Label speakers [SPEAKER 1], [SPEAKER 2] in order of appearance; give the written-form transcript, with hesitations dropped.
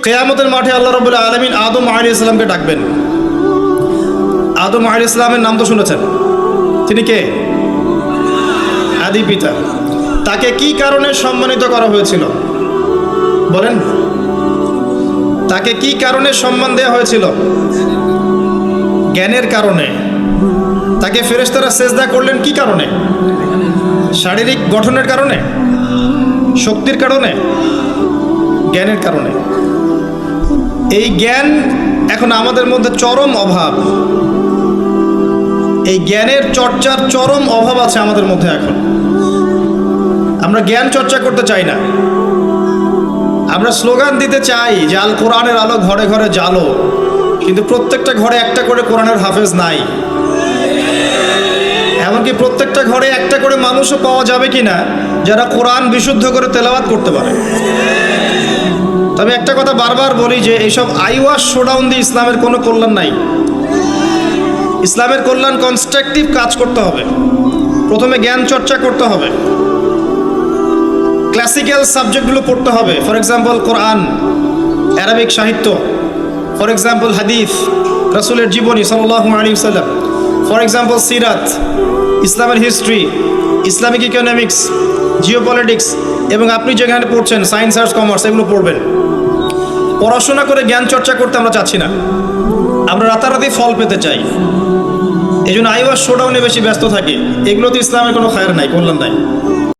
[SPEAKER 1] কিয়ামতের মাঠে আল্লাহ রাব্বুল আলামিন আদম আলাইহিস সালামকে ডাকবেন। আদম আলাইহিস সালামের নাম তো শুনেছেন, তিনি কে? আদি পিতা। তাকে কি কারণে সম্মানিত করা হয়েছিল বলেন? তাকে কি কারণে সম্মান দেওয়া হয়েছিল? জ্ঞানের কারণে। তাকে ফেরেশতারা সেজদা করলেন কি কারণে? শারীরিক গঠনের কারণে, শক্তির কারণে, জ্ঞানের কারণে। এই জ্ঞান এখন আমাদের মধ্যে চরম অভাব। এই জ্ঞানের চর্চার চরম অভাব আছে আমাদের মধ্যে এখন। আমরা জ্ঞান চর্চা করতে চাই না। আমরা স্লোগান দিতে চাই যে আল কোরআনের আলো ঘরে ঘরে জ্বালো, কিন্তু প্রত্যেকটা ঘরে একটা করে কোরআনের হাফেজ নাই। এমনকি প্রত্যেকটা ঘরে একটা করে মানুষও পাওয়া যাবে কিনা যারা কোরআন বিশুদ্ধ করে তেলাওয়াত করতে পারে। তবে একটা কথা বারবার বলি যে এইসব আইওয়াশ শোডাউন দিয়ে ইসলামের কোনো কল্যাণ নাই। ইসলামের কল্যাণ কনস্ট্রাকটিভ কাজ করতে হবে। প্রথমে জ্ঞান চর্চা করতে হবে, ক্লাসিক্যাল সাবজেক্টগুলো পড়তে হবে। ফর এক্সাম্পল কোরআন, অ্যারাবিক সাহিত্য, ফর এক্সাম্পল হাদিস, রাসূলের জীবনী সাল্লাল্লাহু আলাইহি ওয়াসাল্লাম, ফর এক্সাম্পল সিরাত, ইসলামের হিস্ট্রি, ইসলামিক ইকোনমিক্স, জিওপলিটিক্স, এবং আপনি যেখানে পড়ছেন সায়েন্স, আর্টস, কমার্স, এগুলো পড়বেন। পড়াশোনা করে জ্ঞান চর্চা করতে আমরা চাচ্ছি না, আমরা রাতারাতি ফল পেতে চাই। এই জন্য আইওয়াশ শোডাউনে বেশি ব্যস্ত থাকি। এগুলোতে ইসলামের কোনো খায়ের নাই, কল্যাণ নাই।